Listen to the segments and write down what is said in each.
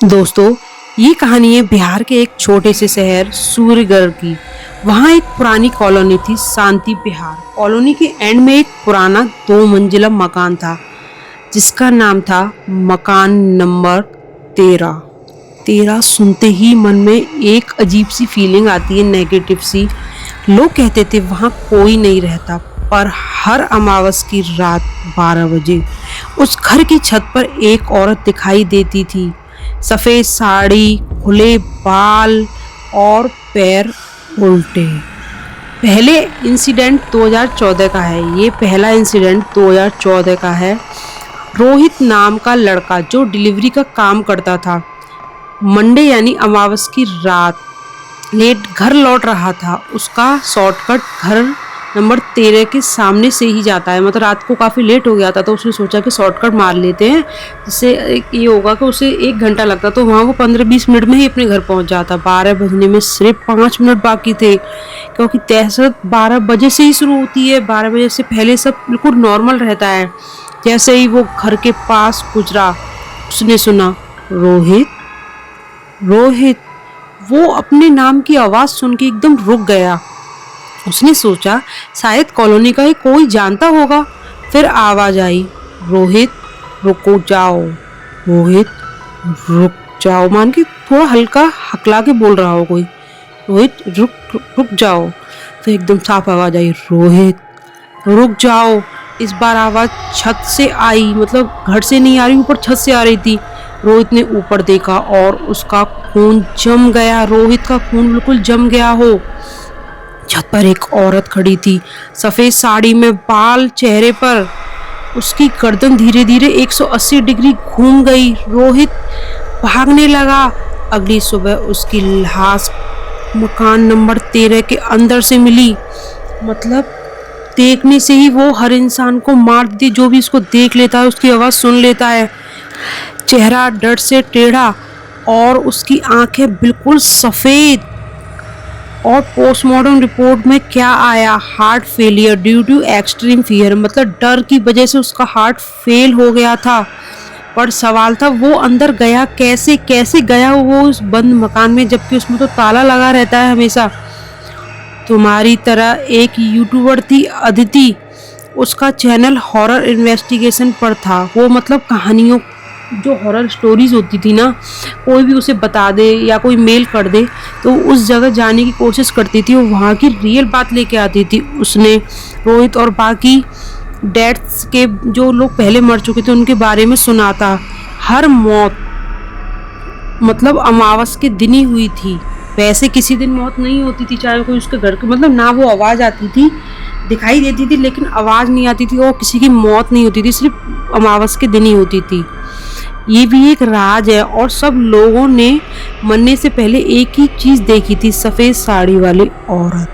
दोस्तों, ये कहानी है बिहार के एक छोटे से शहर सूर्यगढ़ की। वहाँ एक पुरानी कॉलोनी थी, शांति बिहार। कॉलोनी के एंड में एक पुराना 2 मंजिला मकान था जिसका नाम था मकान नंबर 13। 13 सुनते ही मन में एक अजीब सी फीलिंग आती है, नेगेटिव सी। लोग कहते थे वहाँ कोई नहीं रहता, पर हर अमावस की रात 12 बजे उस घर की छत पर एक औरत दिखाई देती थी। सफ़ेद साड़ी, खुले बाल और पैर उल्टे। पहले इंसिडेंट 2014 का है। ये पहला इंसिडेंट 2014 का है। रोहित नाम का लड़का जो डिलीवरी का काम करता था, मंडे यानी अमावस की रात लेट घर लौट रहा था। उसका शॉर्टकट घर नंबर 13 के सामने से ही जाता है। मतलब रात को काफ़ी लेट हो गया था, तो उसने सोचा कि शॉर्टकट मार लेते हैं, जिससे ये होगा कि उसे 1 घंटा लगता, तो वहाँ वो 15-20 मिनट में ही अपने घर पहुँच जाता। 12 बजने में सिर्फ 5 मिनट बाकी थे, क्योंकि तहसील 12 बजे से ही शुरू होती है। 12 बजे से पहले सब बिल्कुल नॉर्मल रहता है। जैसे ही वो घर के पास गुजरा, उसने सुना, रोहित रोहित। वो अपने नाम की आवाज़ सुन के एकदम रुक गया। उसने सोचा शायद कॉलोनी का ही कोई जानता होगा। फिर आवाज आई, रोहित रुको जाओ। रोहित रुक जाओ मान के थोड़ा हल्का हकला के बोल रहा हो कोई। रोहित रुक रुक, रुक जाओ। फिर एकदम साफ आवाज आई, रोहित रुक जाओ। इस बार आवाज छत से आई, मतलब घर से नहीं आ रही, ऊपर छत से आ रही थी। रोहित ने ऊपर देखा और उसका खून जम गया। रोहित का खून बिल्कुल जम गया हो। छत पर एक औरत खड़ी थी, सफ़ेद साड़ी में, बाल चेहरे पर। उसकी गर्दन धीरे धीरे 180 डिग्री घूम गई। रोहित भागने लगा। अगली सुबह उसकी लाश मकान नंबर 13 के अंदर से मिली। मतलब देखने से ही वो हर इंसान को मार देती, जो भी इसको देख लेता है, उसकी आवाज़ सुन लेता है। चेहरा डर से टेढ़ा और उसकी आंखें बिल्कुल सफ़ेद। और पोस्टमार्टम रिपोर्ट में क्या आया, heart failure due to extreme fear. मतलब डर की वजह से उसका हार्ट फेल हो गया था। पर सवाल था वो अंदर गया कैसे? कैसे गया वो उस बंद मकान में, जबकि उसमें तो ताला लगा रहता है हमेशा। तुम्हारी तरह एक यूट्यूबर थी अदिति, उसका चैनल हॉरर इन्वेस्टिगेशन पर था। वो मतलब कहानियों, जो हॉरर स्टोरीज होती थी ना, कोई भी उसे बता दे या कोई मेल कर दे तो उस जगह जाने की कोशिश करती थी और वहाँ की रियल बात लेके आती थी। उसने रोहित और बाकी डेथ्स के, जो लोग पहले मर चुके थे, उनके बारे में सुना था। हर मौत मतलब अमावस के दिन ही हुई थी। वैसे किसी दिन मौत नहीं होती थी, चाहे कोई उसके घर के, मतलब ना वो आवाज़ आती थी, दिखाई देती थी लेकिन आवाज़ नहीं आती थी, और किसी की मौत नहीं होती थी, सिर्फ अमावस के दिन ही होती थी। ये भी एक राज है। और सब लोगों ने मरने से पहले एक ही चीज़ देखी थी, सफ़ेद साड़ी वाली औरत।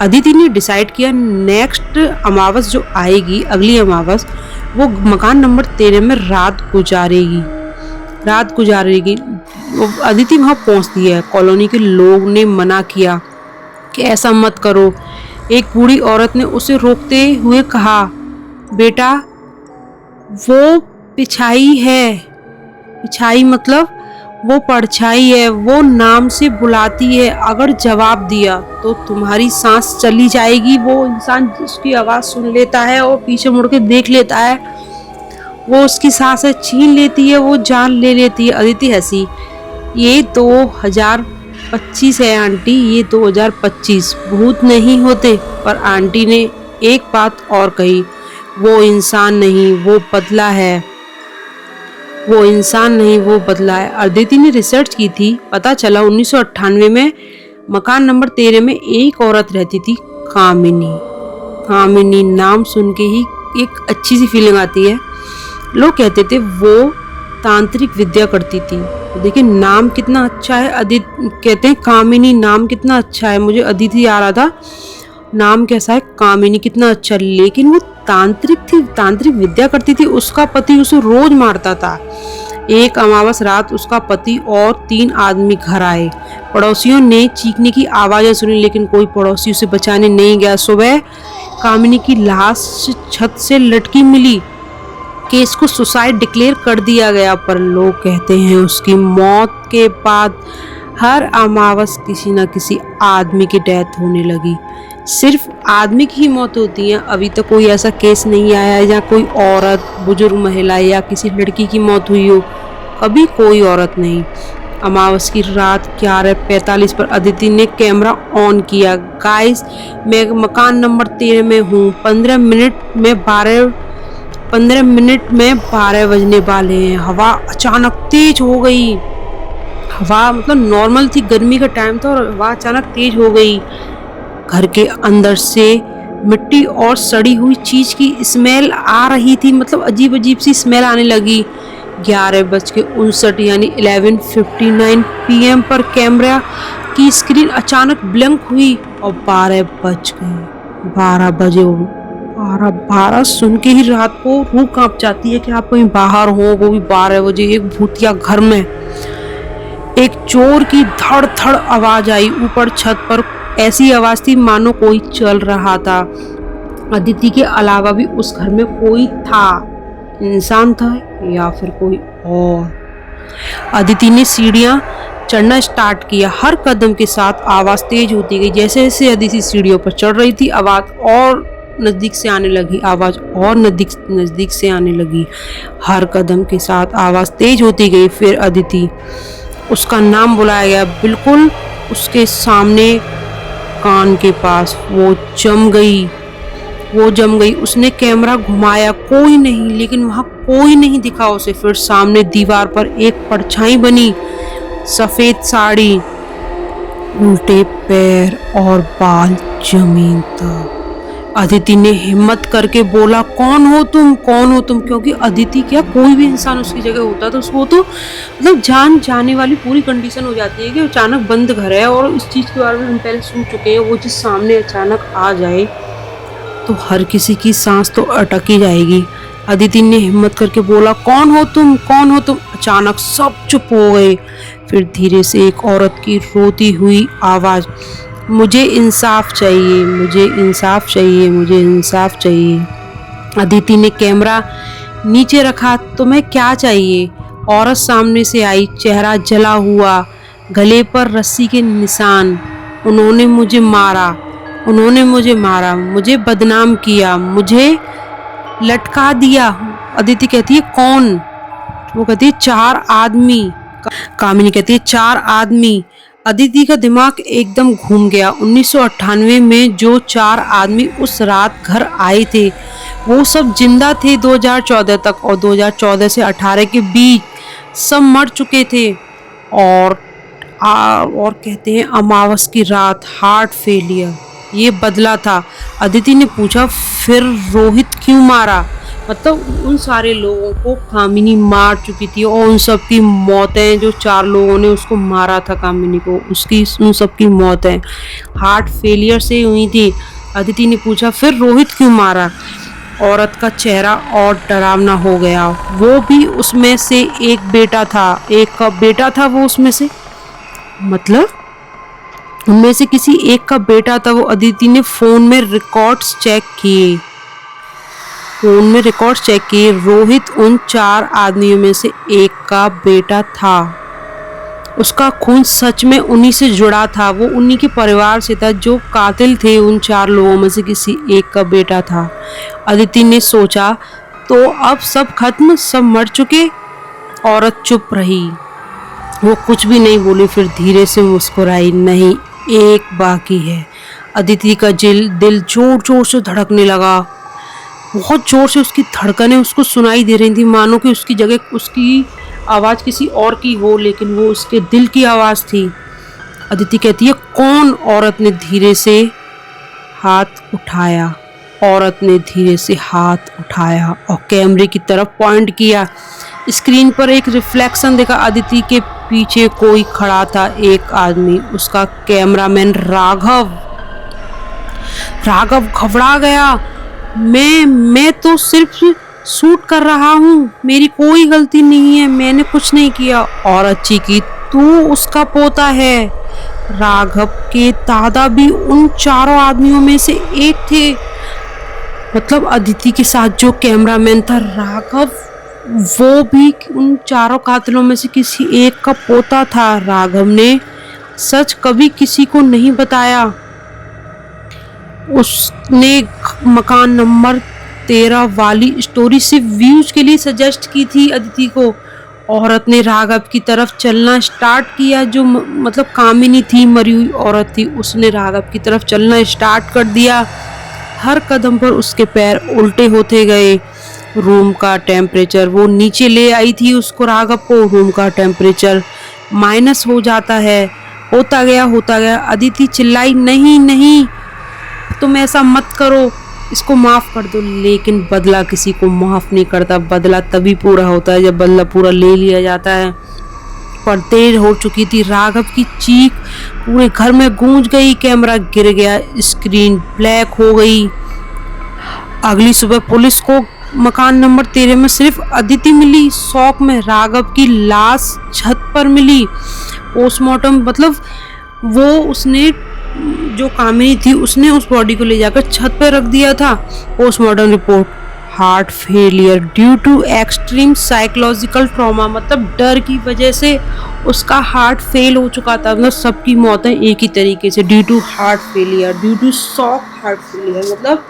अदिति ने डिसाइड किया नेक्स्ट अमावस जो आएगी, अगली अमावस, वो मकान नंबर 13 में रात गुजारेगी। अदिति वहाँ पहुँचती है। कॉलोनी के लोग ने मना किया कि ऐसा मत करो। एक बूढ़ी औरत ने उसे रोकते हुए कहा, बेटा वो पिछाई है। पिछाई मतलब वो परछाई है, वो नाम से बुलाती है। अगर जवाब दिया तो तुम्हारी सांस चली जाएगी। वो इंसान उसकी आवाज़ सुन लेता है और पीछे मुड़ के देख लेता है, वो उसकी सांसें छीन लेती है, वो जान ले लेती है। अदिति हंसी, ये 2025 है आंटी, ये 2025, भूत नहीं होते। पर आंटी ने एक बात और कही, वो इंसान नहीं, वो बदला है। वो इंसान नहीं, वो बदला है। अदिति ने रिसर्च की थी, पता चला 1998 में मकान नंबर 13 में एक औरत रहती थी, कामिनी। कामिनी नाम सुन के ही एक अच्छी सी फीलिंग आती है। लोग कहते थे वो तांत्रिक विद्या करती थी। देखिए नाम कितना अच्छा है। अदिति कहते हैं कामिनी, नाम कितना अच्छा है। मुझे अदिति आ रहा था, नाम कैसा है, कामिनी, कितना अच्छा। लेकिन वो तांत्रिक थी, तांत्रिक विद्या करती थी। उसका पति उसे रोज मारता था। एक अमावस रात उसका पति और 3 आदमी घर आए। पड़ोसियों ने चीखने की आवाज़ें सुनी, लेकिन कोई पड़ोसी उसे बचाने नहीं गया। सुबह कामिनी की लाश छत से लटकी मिली। केस को सुसाइड डिक्लेयर कर दिया गया, पर लोग कहते हैं उसकी मौत के बाद हर अमावस किसी न किसी आदमी की डेथ होने लगी। सिर्फ आदमी की ही मौत होती है, अभी तक कोई ऐसा केस नहीं आया है जहाँ कोई औरत, बुजुर्ग महिला या किसी लड़की की मौत हुई हो। कभी कोई औरत नहीं। अमावस की रात 11:45 पर अदिति ने कैमरा ऑन किया। गाइस, मैं मकान नंबर 13 में हूँ। 15 मिनट में 12 बजने वाले हैं। हवा अचानक तेज हो गई। हवा मतलब नॉर्मल थी, गर्मी का टाइम था और हवा अचानक तेज हो गई। घर के अंदर से मिट्टी और सड़ी हुई चीज की स्मेल आ रही थी, मतलब अजीब अजीब सी स्मेल आने लगी। 11:59 यानी 11:59 PM पर कैमरा की स्क्रीन अचानक ब्लैंक हुई और 12 बज गए। 12 बजे 12 सुन के ही रात को रूह कांप जाती है कि आप कहीं बाहर हो, वो भी 12 बजे एक भूतिया घर में। एक चोर की धड़ धड़ आवाज आई ऊपर छत पर। ऐसी आवाज थी मानो कोई चल रहा था। अदिति के अलावा भी उस घर में कोई था, इंसान था या फिर कोई और। अदिति ने सीढ़ियां चढ़ना स्टार्ट किया। हर कदम के साथ आवाज तेज होती गई। जैसे जैसे अदिति सीढ़ियों पर चढ़ रही थी, आवाज और नजदीक से आने लगी, आवाज और नजदीक से आने लगी। हर कदम के साथ आवाज तेज होती गई। फिर अदिति, उसका नाम बुलाया गया, बिल्कुल उसके सामने कान के पास। वो जम गई। उसने कैमरा घुमाया, कोई नहीं, लेकिन वहां कोई नहीं दिखा उसे। फिर सामने दीवार पर एक परछाई बनी, सफेद साड़ी, उल्टे पैर और बाल जमीन तक। अदिति ने हिम्मत करके बोला, कौन हो तुम? क्योंकि अदिति क्या, कोई भी इंसान उसकी जगह होता तो उसको तो मतलब जान जाने वाली पूरी कंडीशन हो जाती है कि अचानक बंद घर है और इस चीज़ के बारे में हम पहले सुन चुके हैं। वो चीज़ सामने अचानक आ जाए तो हर किसी की सांस तो अटक ही जाएगी। अदिति ने हिम्मत करके बोला, कौन हो तुम? अचानक सब चुप हो गए। फिर धीरे से एक औरत की रोती हुई आवाज, मुझे इंसाफ चाहिए। अदिति ने कैमरा नीचे रखा, तुम्हें क्या चाहिए? औरत सामने से आई, चेहरा जला हुआ, गले पर रस्सी के निशान। उन्होंने मुझे मारा, मुझे बदनाम किया, मुझे लटका दिया। अदिति कहती है, कौन? वो कहती है, 4 आदमी। कामिनी कहती है, 4 आदमी। अदिति का दिमाग एकदम घूम गया। 1998 में जो 4 आदमी उस रात घर आए थे, वो सब जिंदा थे 2014 तक, और 2014 से 18 के बीच सब मर चुके थे। और कहते हैं अमावस की रात हार्ट फेलियर, ये बदला था। अदिति ने पूछा, फिर रोहित क्यों मारा? मतलब उन सारे लोगों को कामिनी मार चुकी थी और उन सब की मौतें, जो 4 लोगों ने उसको मारा था कामिनी को, उन सब की मौतें हार्ट फेलियर से हुई थी। अदिति ने पूछा, फिर रोहित क्यों मारा? औरत का चेहरा और डरावना हो गया। वो भी उसमें से एक बेटा था, वो उसमें से, मतलब उनमें से किसी एक का बेटा था वो। अदिति ने फोन में रिकॉर्ड्स चेक किए। रोहित उन 4 आदमियों में से एक का बेटा था। उसका खून सच में उन्हीं से जुड़ा था, वो उन्हीं के परिवार से था। जो कातिल थे उन 4 लोगों में से किसी एक का बेटा था। अदिति ने सोचा, तो अब सब खत्म, सब मर चुके। औरत चुप रही, वो कुछ भी नहीं बोली। फिर धीरे से मुस्कुराई, नहीं, एक बाकी है। अदिति का दिल जोर जोर से धड़कने लगा। बहुत जोर से उसकी धड़कनें उसको सुनाई दे रही थी, मानो कि उसकी जगह उसकी आवाज़ किसी और की हो, लेकिन वो उसके दिल की आवाज़ थी। अदिति कहती है, कौन? औरत ने धीरे से हाथ उठाया और कैमरे की तरफ पॉइंट किया। स्क्रीन पर एक रिफ्लेक्शन देखा। अदिति के पीछे कोई खड़ा था, एक आदमी, उसका कैमरामैन राघव घबरा गया। मैं तो सिर्फ शूट कर रहा हूँ, मेरी कोई गलती नहीं है, मैंने कुछ नहीं किया। औरत चीखी, तू उसका पोता है। राघव के दादा भी उन 4 आदमियों में से एक थे। मतलब अदिति के साथ जो कैमरामैन था राघव, वो भी उन चारों कातिलों में से किसी एक का पोता था। राघव ने सच कभी किसी को नहीं बताया। उसने मकान नंबर 13 वाली स्टोरी सिर्फ व्यूज के लिए सजेस्ट की थी अदिति को। औरत ने राघव की तरफ चलना स्टार्ट किया। जो मतलब कामिनी थी, मरी हुई औरत थी, उसने राघव की तरफ चलना स्टार्ट कर दिया। हर कदम पर उसके पैर उल्टे होते गए। रूम का टेम्परेचर, वो नीचे ले आई थी उसको, राघव को। रूम का टेम्परेचर माइनस हो जाता है, होता गया। अदिति चिल्लाई, नहीं नहीं, तुम ऐसा मत करो, इसको माफ कर दो। लेकिन बदला किसी को माफ नहीं करता। बदला तभी पूरा होता है जब बदला पूरा ले लिया जाता है। पर देर हो चुकी थी। राघव की चीख पूरे घर में गूंज गई। कैमरा गिर गया, स्क्रीन ब्लैक हो गई। अगली सुबह पुलिस को मकान नंबर 13 में सिर्फ अदिति मिली। शौक में राघव की लाश छत पर मिली। पोस्टमार्टम मतलब वो उसने, जो कामिनी थी, उसने उस बॉडी को ले जाकर छत पर रख दिया था। Postmortem report, heart failure due to extreme psychological trauma, मतलब डर की वजह से उसका हार्ट फेल हो चुका था। मतलब सबकी मौतें एक ही तरीके से, due to heart failure, due to shock heart failure, मतलब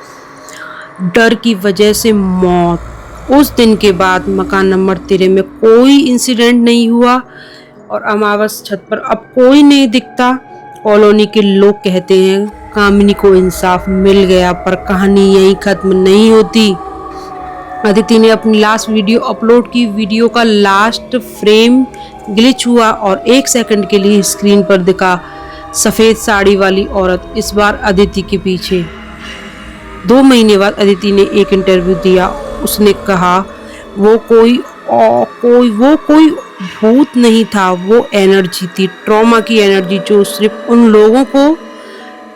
डर की वजह से मौत। उस दिन के बाद मकान नंबर 13 में कोई इंसिडेंट नहीं हुआ और अमावस छत पर अब कोई नहीं दिखता। कॉलोनी के लोग कहते हैं कामिनी को इंसाफ मिल गया, पर कहानी यहीं खत्म नहीं होती। अदिति ने अपनी लास्ट वीडियो अपलोड की। वीडियो का लास्ट फ्रेम ग्लिच हुआ और 1 सेकंड के लिए स्क्रीन पर दिखा सफेद साड़ी वाली औरत, इस बार अदिति के पीछे। 2 महीने बाद अदिति ने एक इंटरव्यू दिया। उसने कहा वो कोई भूत नहीं था, वो एनर्जी थी, ट्रॉमा की एनर्जी, जो सिर्फ उन लोगों को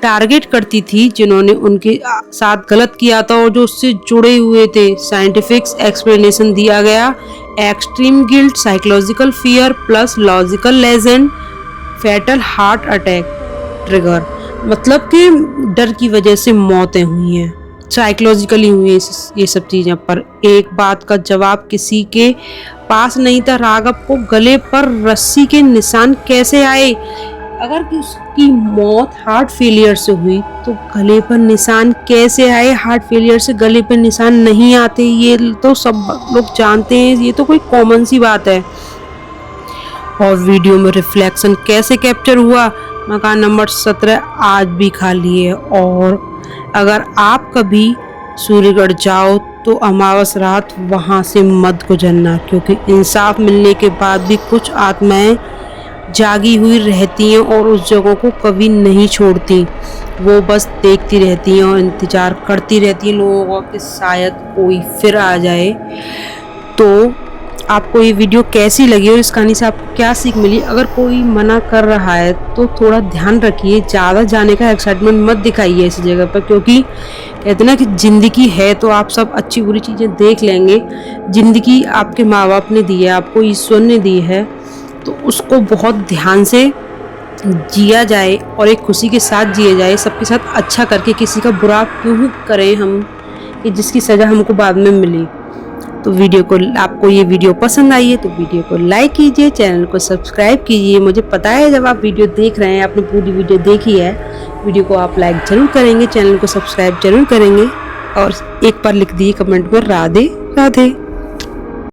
टारगेट करती थी जिन्होंने उनके साथ गलत किया था और जो उससे जुड़े हुए थे। साइंटिफिक एक्सप्लेनेशन दिया गया, extreme guilt, psychological fear plus logical legend, fatal heart attack trigger, मतलब कि डर की वजह से मौतें हुई हैं, साइकोलॉजिकली हुई हैं ये सब चीज़ें। पर एक बात का जवाब किसी के पास नहीं था। राघव को गले पर रस्सी के निशान कैसे आए? अगर उसकी मौत हार्ट फेलियर से हुई तो गले पर निशान कैसे आए? हार्ट फेलियर से गले पर निशान नहीं आते, ये तो सब लोग जानते हैं, ये तो कोई कॉमन सी बात है। और वीडियो में रिफ्लेक्शन कैसे कैप्चर हुआ? मकान नंबर 17 आज भी खाली है। और अगर आप कभी सूर्यगढ़ जाओ तो अमावस रात वहाँ से मत गुजरना, क्योंकि इंसाफ मिलने के बाद भी कुछ आत्माएं जागी हुई रहती हैं और उस जगह को कभी नहीं छोड़ती। वो बस देखती रहती हैं और इंतज़ार करती रहती हैं लोगों का कि शायद कोई फिर आ जाए। तो आपको ये वीडियो कैसी लगी और इस कहानी से आपको क्या सीख मिली? अगर कोई मना कर रहा है तो थोड़ा ध्यान रखिए, ज़्यादा जाने का एक्साइटमेंट मत दिखाइए ऐसी जगह पर, क्योंकि कहते ना कि ज़िंदगी है तो आप सब अच्छी बुरी चीज़ें देख लेंगे। ज़िंदगी आपके माँ बाप ने दी है, आपको ईश्वर ने दी है, तो उसको बहुत ध्यान से जिया जाए और एक खुशी के साथ जिया जाए, सबके साथ अच्छा करके। किसी का बुरा क्यों ही करें हम कि जिसकी सज़ा हमको बाद में मिली। तो आपको ये वीडियो पसंद आई है तो वीडियो को लाइक कीजिए, चैनल को सब्सक्राइब कीजिए। मुझे पता है जब आप वीडियो देख रहे हैं, आपने पूरी वीडियो देखी है, वीडियो को आप लाइक ज़रूर करेंगे, चैनल को सब्सक्राइब जरूर करेंगे और एक बार लिख दिए कमेंट में राधे राधे।